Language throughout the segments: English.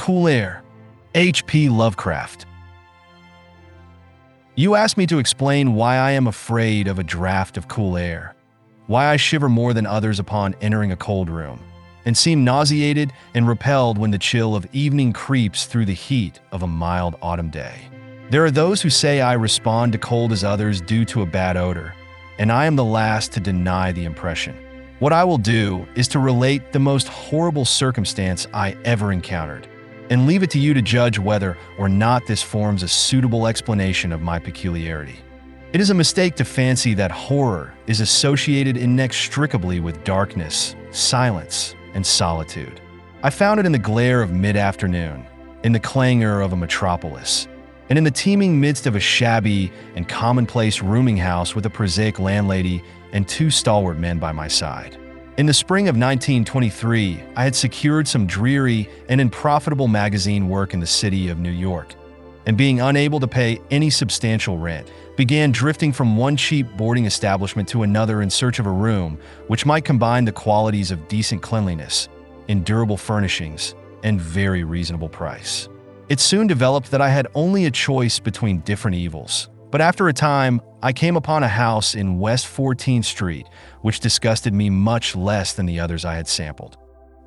Cool air. H.P. Lovecraft. You asked me to explain why I am afraid of a draft of cool air, why I shiver more than others upon entering a cold room, and seem nauseated and repelled when the chill of evening creeps through the heat of a mild autumn day. There are those who say I respond to cold as others due to a bad odor, and I am the last to deny the impression. What I will do is to relate the most horrible circumstance I ever encountered, and leave it to you to judge whether or not this forms a suitable explanation of my peculiarity. It is a mistake to fancy that horror is associated inextricably with darkness, silence, and solitude. I found it in the glare of mid-afternoon, in the clangor of a metropolis, and in the teeming midst of a shabby and commonplace rooming house with a prosaic landlady and two stalwart men by my side. In the spring of 1923, I had secured some dreary and unprofitable magazine work in the city of New York, and being unable to pay any substantial rent, began drifting from one cheap boarding establishment to another in search of a room which might combine the qualities of decent cleanliness, endurable furnishings, and very reasonable price. It soon developed that I had only a choice between different evils. But after a time, I came upon a house in West 14th Street, which disgusted me much less than the others I had sampled.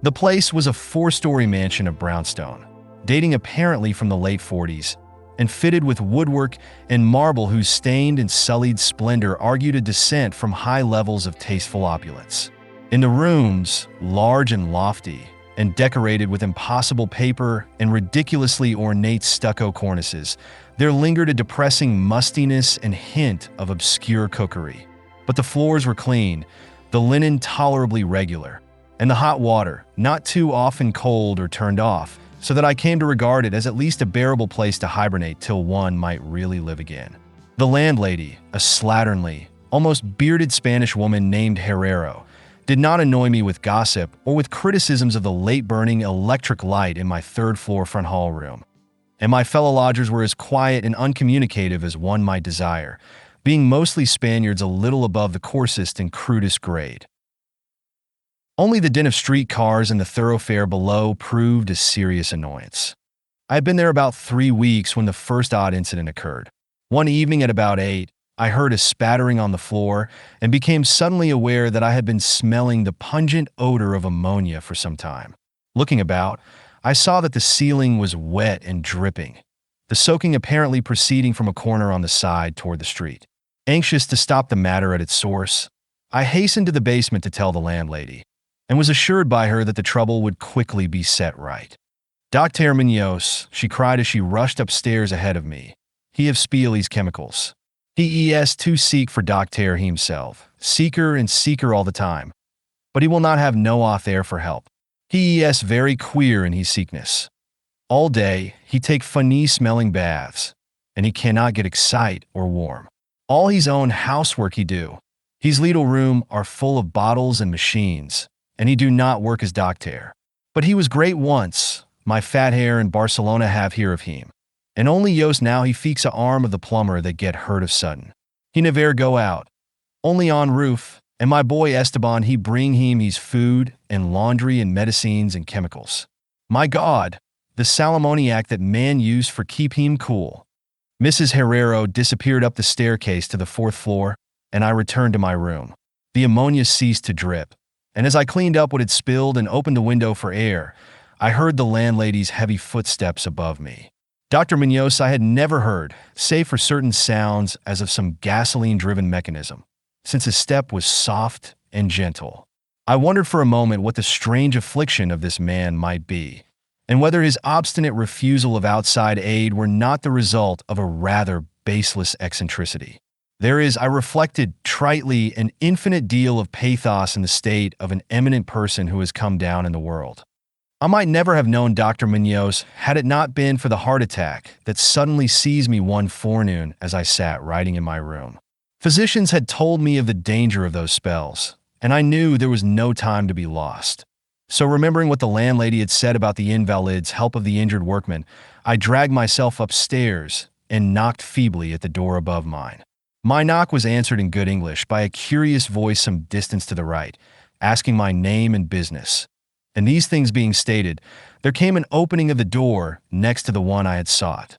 The place was a four-story mansion of brownstone, dating apparently from the late 40s, and fitted with woodwork and marble whose stained and sullied splendor argued a descent from high levels of tasteful opulence. In the rooms, large and lofty, and decorated with impossible paper and ridiculously ornate stucco cornices, there lingered a depressing mustiness and hint of obscure cookery. But the floors were clean, the linen tolerably regular, and the hot water not too often cold or turned off, so that I came to regard it as at least a bearable place to hibernate till one might really live again. The landlady, a slatternly, almost bearded Spanish woman named Herrero, did not annoy me with gossip or with criticisms of the late-burning electric light in my third-floor front hall room. And my fellow lodgers were as quiet and uncommunicative as one might desire, being mostly Spaniards a little above the coarsest and crudest grade. Only the din of street cars and the thoroughfare below proved a serious annoyance. I had been there about 3 weeks when the first odd incident occurred. One evening at about 8, I heard a spattering on the floor and became suddenly aware that I had been smelling the pungent odor of ammonia for some time. Looking about, I saw that the ceiling was wet and dripping, the soaking apparently proceeding from a corner on the side toward the street. Anxious to stop the matter at its source, I hastened to the basement to tell the landlady, and was assured by her that the trouble would quickly be set right. "Dr. Munoz," she cried as she rushed upstairs ahead of me. "He have Spieli's chemicals. He is to seek for Doctor himself, seeker and seeker all the time, but he will not have no off there for help. He is very queer in his sickness. All day he take funny-smelling baths, and he cannot get excite or warm. All his own housework he do. His little room are full of bottles and machines, and he do not work as doctor. But he was great once. My fat hair in Barcelona have hear of him. And only yos now he feeks a arm of the plumber that get hurt of sudden. He never go out, only on roof, and my boy Esteban he bring him his food and laundry and medicines and chemicals. My God, the salamoniac that man used for keep him cool." Mrs. Herrero disappeared up the staircase to the 4th floor, and I returned to my room. The ammonia ceased to drip, and as I cleaned up what had spilled and opened the window for air, I heard the landlady's heavy footsteps above me. Dr. Munoz I had never heard, save for certain sounds as of some gasoline-driven mechanism, since his step was soft and gentle. I wondered for a moment what the strange affliction of this man might be, and whether his obstinate refusal of outside aid were not the result of a rather baseless eccentricity. There is, I reflected tritely, an infinite deal of pathos in the state of an eminent person who has come down in the world. I might never have known Dr. Munoz had it not been for the heart attack that suddenly seized me one forenoon as I sat writing in my room. Physicians had told me of the danger of those spells, and I knew there was no time to be lost. So remembering what the landlady had said about the invalid's help of the injured workman, I dragged myself upstairs and knocked feebly at the door above mine. My knock was answered in good English by a curious voice some distance to the right, asking my name and business. And these things being stated, there came an opening of the door next to the one I had sought.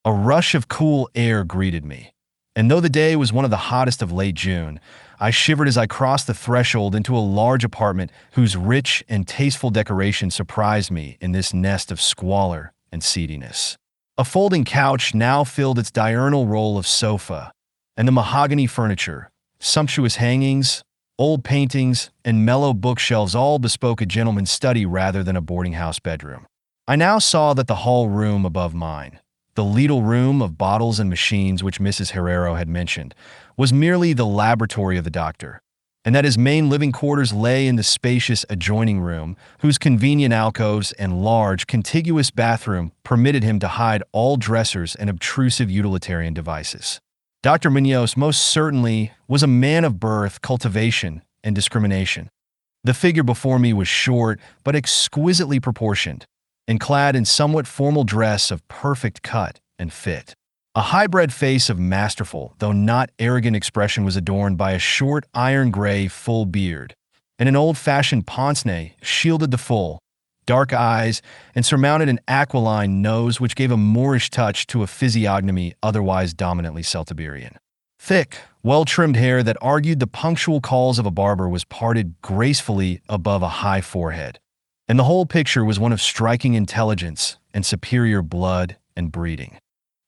A rush of cool air greeted me, and though the day was one of the hottest of late June, I shivered as I crossed the threshold into a large apartment whose rich and tasteful decoration surprised me in this nest of squalor and seediness. A folding couch now filled its diurnal role of sofa, and the mahogany furniture, sumptuous hangings, old paintings, and mellow bookshelves all bespoke a gentleman's study rather than a boarding house bedroom. I now saw that the hall room above mine, the Lidl room of bottles and machines which Mrs. Herrero had mentioned, was merely the laboratory of the doctor, and that his main living quarters lay in the spacious adjoining room, whose convenient alcoves and large, contiguous bathroom permitted him to hide all dressers and obtrusive utilitarian devices. Dr. Munoz most certainly was a man of birth, cultivation, and discrimination. The figure before me was short but exquisitely proportioned, and clad in somewhat formal dress of perfect cut and fit. A high-bred face of masterful, though not arrogant expression was adorned by a short, iron-gray, full beard, and an old-fashioned pince-nez shielded the full, dark eyes and surmounted an aquiline nose which gave a Moorish touch to a physiognomy otherwise dominantly Celtiberian. Thick, well-trimmed hair that argued the punctual calls of a barber was parted gracefully above a high forehead, and the whole picture was one of striking intelligence and superior blood and breeding.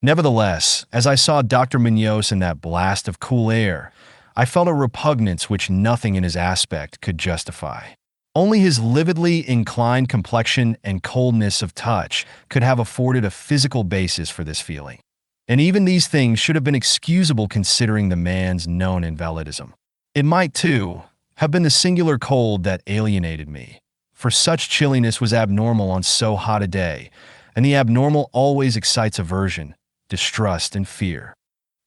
Nevertheless, as I saw Dr. Munoz in that blast of cool air, I felt a repugnance which nothing in his aspect could justify. Only his lividly inclined complexion and coldness of touch could have afforded a physical basis for this feeling. And even these things should have been excusable considering the man's known invalidism. It might, too, have been the singular cold that alienated me, for such chilliness was abnormal on so hot a day, and the abnormal always excites aversion, distrust, and fear.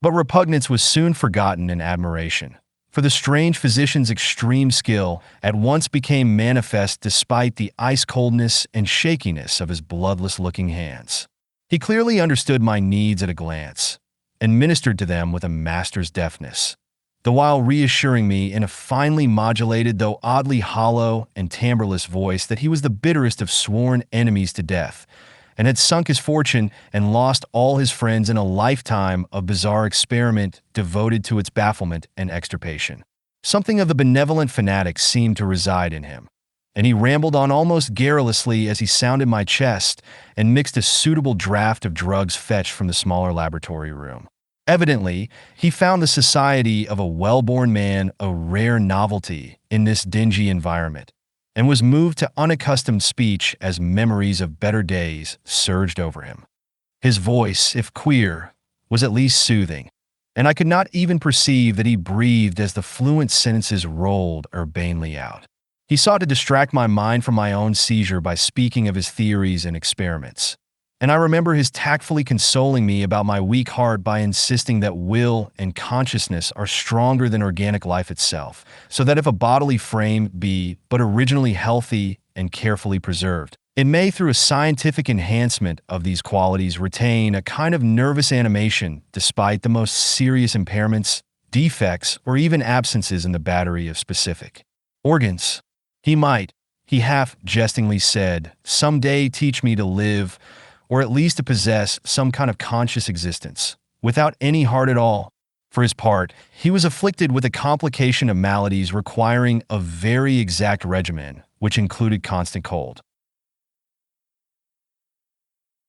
But repugnance was soon forgotten in admiration, for the strange physician's extreme skill at once became manifest despite the ice-coldness and shakiness of his bloodless-looking hands. He clearly understood my needs at a glance, and ministered to them with a master's deftness, the while reassuring me in a finely modulated though oddly hollow and timbreless voice that he was the bitterest of sworn enemies to death, and had sunk his fortune and lost all his friends in a lifetime of bizarre experiment devoted to its bafflement and extirpation. Something of the benevolent fanatic seemed to reside in him, and he rambled on almost garrulously as he sounded my chest and mixed a suitable draught of drugs fetched from the smaller laboratory room. Evidently, he found the society of a well-born man a rare novelty in this dingy environment, and was moved to unaccustomed speech as memories of better days surged over him. His voice, if queer, was at least soothing, and I could not even perceive that he breathed as the fluent sentences rolled urbanely out. He sought to distract my mind from my own seizure by speaking of his theories and experiments, and I remember his tactfully consoling me about my weak heart by insisting that will and consciousness are stronger than organic life itself, so that if a bodily frame be but originally healthy and carefully preserved, it may, through a scientific enhancement of these qualities, retain a kind of nervous animation despite the most serious impairments, defects, or even absences in the battery of specific organs. He might, he half jestingly said, some day teach me to live, or at least to possess some kind of conscious existence, without any heart at all. For his part, he was afflicted with a complication of maladies requiring a very exact regimen, which included constant cold.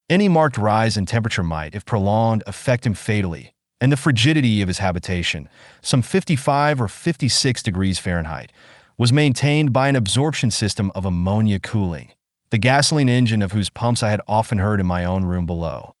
Any marked rise in temperature might, if prolonged, affect him fatally, and the frigidity of his habitation, some 55 or 56 degrees Fahrenheit, was maintained by an absorption system of ammonia cooling, the gasoline engine of whose pumps I had often heard in my own room below.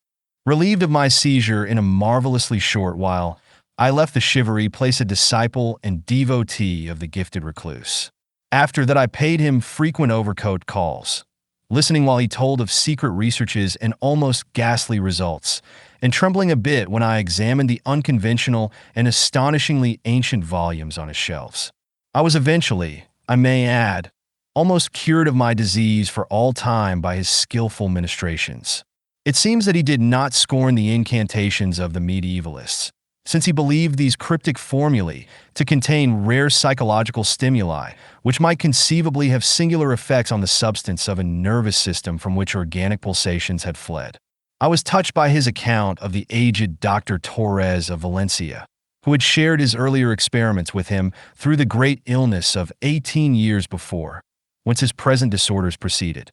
Relieved of my seizure in a marvelously short while, I left the shivery place a disciple and devotee of the gifted recluse. After that I paid him frequent overcoat calls, listening while he told of secret researches and almost ghastly results, and trembling a bit when I examined the unconventional and astonishingly ancient volumes on his shelves. I was eventually, I may add, almost cured of my disease for all time by his skillful ministrations. It seems that he did not scorn the incantations of the medievalists, since he believed these cryptic formulae to contain rare psychological stimuli, which might conceivably have singular effects on the substance of a nervous system from which organic pulsations had fled. I was touched by his account of the aged Dr. Torres of Valencia, who had shared his earlier experiments with him through the great illness of 18 years before, whence his present disorders proceeded.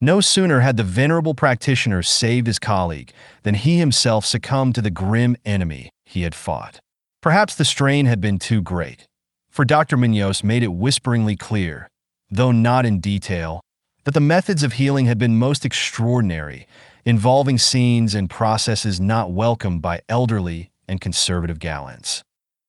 No sooner had the venerable practitioner saved his colleague than he himself succumbed to the grim enemy he had fought. Perhaps the strain had been too great, for Dr. Munoz made it whisperingly clear, though not in detail, that the methods of healing had been most extraordinary, involving scenes and processes not welcomed by elderly and conservative gallants.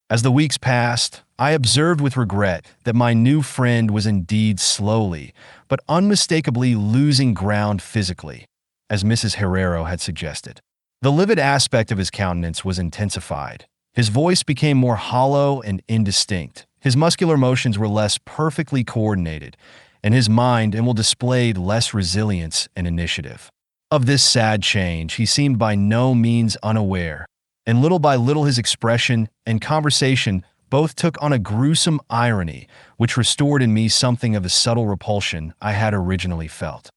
As the weeks passed, I observed with regret that my new friend was indeed slowly, but unmistakably losing ground physically, as Mrs. Herrero had suggested. The livid aspect of his countenance was intensified. His voice became more hollow and indistinct. His muscular motions were less perfectly coordinated, and his mind displayed less resilience and initiative. Of this sad change, he seemed by no means unaware, and little by little his expression and conversation both took on a gruesome irony which restored in me something of the subtle repulsion I had originally felt.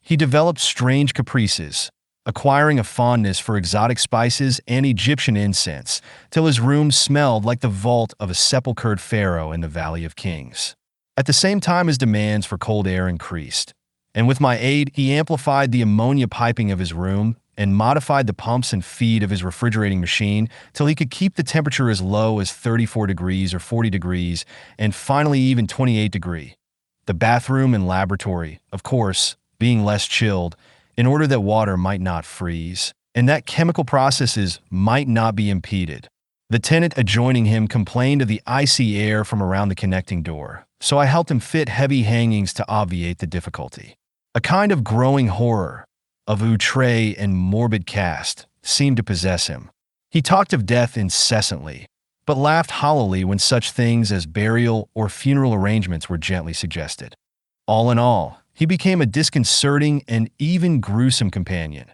He developed strange caprices, acquiring a fondness for exotic spices and Egyptian incense, till his room smelled like the vault of a sepulchred pharaoh in the Valley of Kings. At the same time, his demands for cold air increased, and with my aid, he amplified the ammonia piping of his room and modified the pumps and feed of his refrigerating machine till he could keep the temperature as low as 34 degrees or 40 degrees, and finally even 28 degrees. The bathroom and laboratory, of course, being less chilled, in order that water might not freeze, and that chemical processes might not be impeded. The tenant adjoining him complained of the icy air from around the connecting door, so I helped him fit heavy hangings to obviate the difficulty. A kind of growing horror, of outre and morbid cast, seemed to possess him. He talked of death incessantly, but laughed hollowly when such things as burial or funeral arrangements were gently suggested. All in all, he became a disconcerting and even gruesome companion.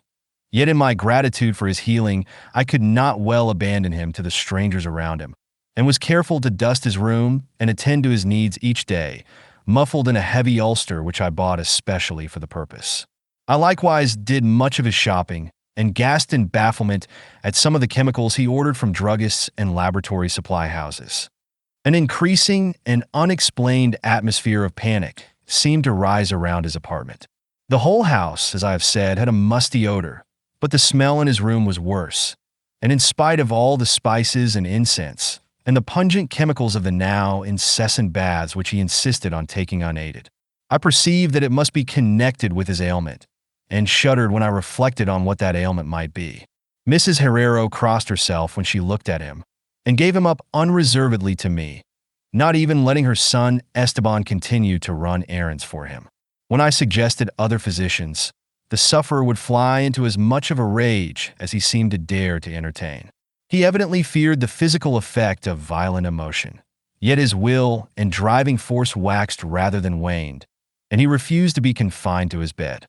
Yet in my gratitude for his healing, I could not well abandon him to the strangers around him, and was careful to dust his room and attend to his needs each day, muffled in a heavy ulster which I bought especially for the purpose. I likewise did much of his shopping, and gasped in bafflement at some of the chemicals he ordered from druggists and laboratory supply houses. An increasing and unexplained atmosphere of panic seemed to rise around his apartment. The whole house, as I have said, had a musty odor, but the smell in his room was worse, and in spite of all the spices and incense, and the pungent chemicals of the now incessant baths which he insisted on taking unaided, I perceived that it must be connected with his ailment, and shuddered when I reflected on what that ailment might be. Mrs. Herrero crossed herself when she looked at him, and gave him up unreservedly to me, not even letting her son Esteban continue to run errands for him. When I suggested other physicians, the sufferer would fly into as much of a rage as he seemed to dare to entertain. He evidently feared the physical effect of violent emotion, yet his will and driving force waxed rather than waned, and he refused to be confined to his bed.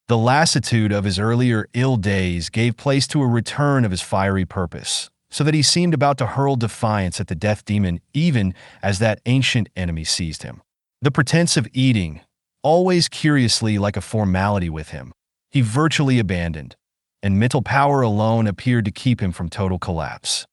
The lassitude of his earlier ill days gave place to a return of his fiery purpose, so that he seemed about to hurl defiance at the death demon even as that ancient enemy seized him. The pretense of eating, always curiously like a formality with him, he virtually abandoned, and mental power alone appeared to keep him from total collapse.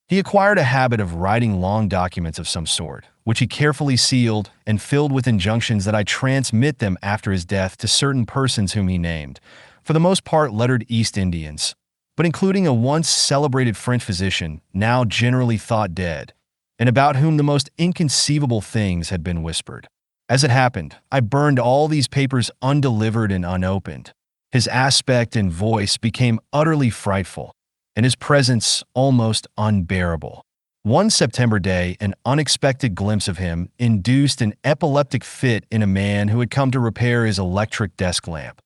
He acquired a habit of writing long documents of some sort, which he carefully sealed and filled with injunctions that I transmit them after his death to certain persons whom he named, for the most part lettered East Indians, but including a once celebrated French physician, now generally thought dead, and about whom the most inconceivable things had been whispered. As it happened, I burned all these papers undelivered and unopened. His aspect and voice became utterly frightful, and his presence almost unbearable. One September day, an unexpected glimpse of him induced an epileptic fit in a man who had come to repair his electric desk lamp,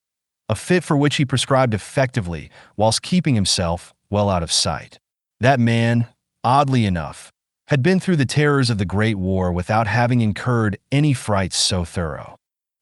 a fit for which he prescribed effectively whilst keeping himself well out of sight. That man, oddly enough, had been through the terrors of the Great War without having incurred any frights so thorough.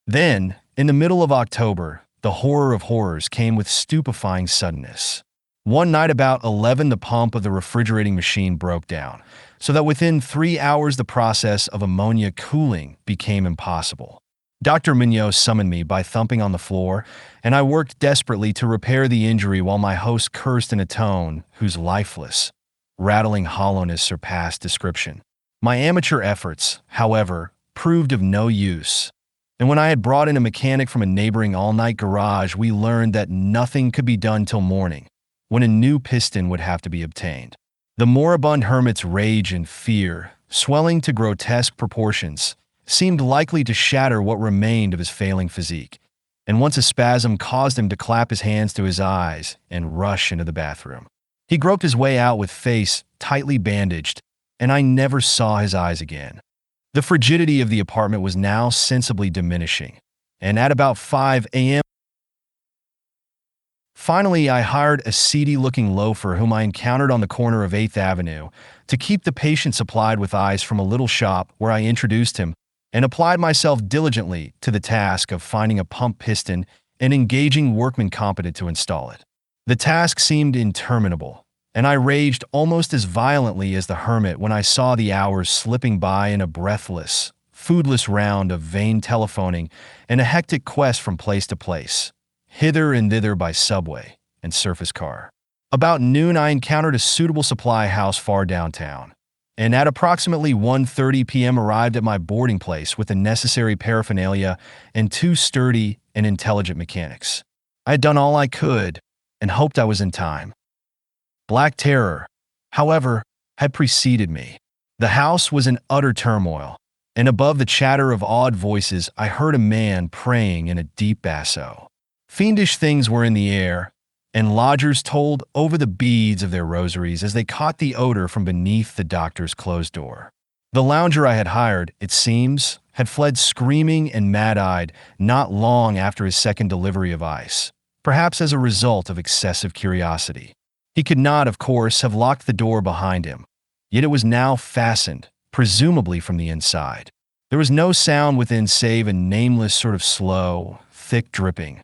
Then, in the middle of October, the horror of horrors came with stupefying suddenness. One night about 11, the pump of the refrigerating machine broke down, so that within 3 hours the process of ammonia cooling became impossible. Dr. Mignot summoned me by thumping on the floor, and I worked desperately to repair the injury while my host cursed in a tone whose lifeless, rattling hollowness surpassed description. My amateur efforts, however, proved of no use, and when I had brought in a mechanic from a neighboring all-night garage, we learned that nothing could be done till morning, when a new piston would have to be obtained. The moribund hermit's rage and fear, swelling to grotesque proportions, seemed likely to shatter what remained of his failing physique, and once a spasm caused him to clap his hands to his eyes and rush into the bathroom. He groped his way out with face tightly bandaged, and I never saw his eyes again. The frigidity of the apartment was now sensibly diminishing, and at about 5 a.m., finally I hired a seedy-looking loafer whom I encountered on the corner of 8th Avenue to keep the patient supplied with ice from a little shop where I introduced him and applied myself diligently to the task of finding a pump piston and engaging workmen competent to install it. The task seemed interminable, and I raged almost as violently as the hermit when I saw the hours slipping by in a breathless, foodless round of vain telephoning and a hectic quest from place to place, hither and thither by subway and surface car. About noon I encountered a suitable supply house far downtown, and at approximately 1:30 p.m. arrived at my boarding place with the necessary paraphernalia and 2 sturdy and intelligent mechanics. I had done all I could and hoped I was in time. Black terror, however, had preceded me. The house was in utter turmoil, and above the chatter of awed voices I heard a man praying in a deep basso. Fiendish things were in the air, and lodgers told over the beads of their rosaries as they caught the odor from beneath the doctor's closed door. The lounger I had hired, it seems, had fled screaming and mad-eyed not long after his second delivery of ice, perhaps as a result of excessive curiosity. He could not, of course, have locked the door behind him, yet it was now fastened, presumably from the inside. There was no sound within save a nameless sort of slow, thick dripping.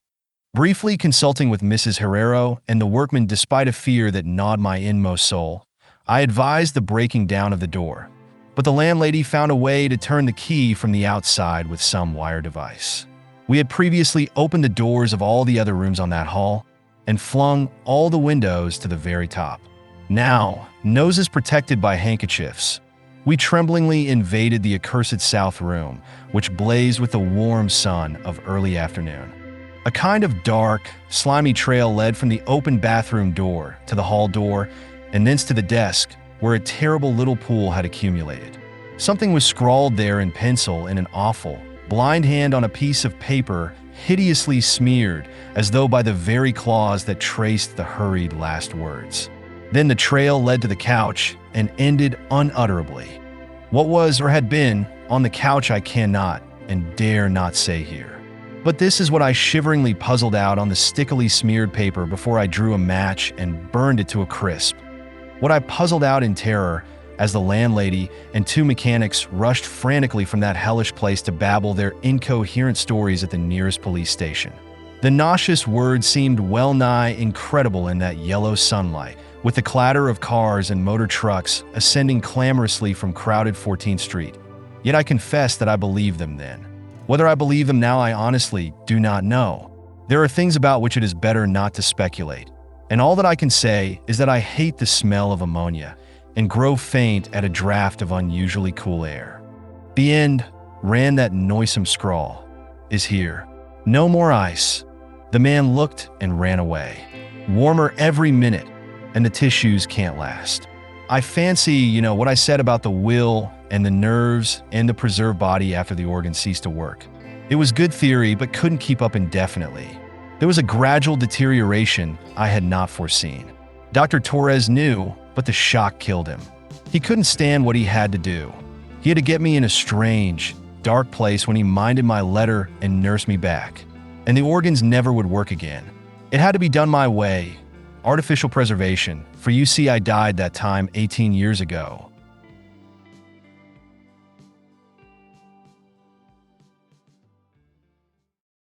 Briefly consulting with Mrs. Herrero and the workmen despite a fear that gnawed my inmost soul, I advised the breaking down of the door, but the landlady found a way to turn the key from the outside with some wire device. We had previously opened the doors of all the other rooms on that hall and flung all the windows to the very top. Now, noses protected by handkerchiefs, we tremblingly invaded the accursed south room, which blazed with the warm sun of early afternoon. A kind of dark, slimy trail led from the open bathroom door to the hall door and thence to the desk, where a terrible little pool had accumulated. Something was scrawled there in pencil in an awful, blind hand on a piece of paper hideously smeared as though by the very claws that traced the hurried last words. Then the trail led to the couch and ended unutterably. What was or had been on the couch I cannot and dare not say here. But this is what I shiveringly puzzled out on the stickily smeared paper before I drew a match and burned it to a crisp. What I puzzled out in terror as the landlady and 2 mechanics rushed frantically from that hellish place to babble their incoherent stories at the nearest police station. The nauseous words seemed well nigh incredible in that yellow sunlight, with the clatter of cars and motor trucks ascending clamorously from crowded 14th Street. Yet I confess that I believed them then. Whether I believe them now, I honestly do not know. There are things about which it is better not to speculate, and all that I can say is that I hate the smell of ammonia and grow faint at a draft of unusually cool air. The end, ran that noisome scrawl, is here. No more ice. The man looked and ran away. Warmer every minute, and the tissues can't last. I fancy, what I said about the will and the nerves and the preserved body after the organs ceased to work. It was good theory, but couldn't keep up indefinitely. There was a gradual deterioration I had not foreseen. Dr. Torres knew, but the shock killed him. He couldn't stand what he had to do. He had to get me in a strange, dark place when he minded my letter and nursed me back. And the organs never would work again. It had to be done my way. Artificial preservation, for you see I died that time 18 years ago.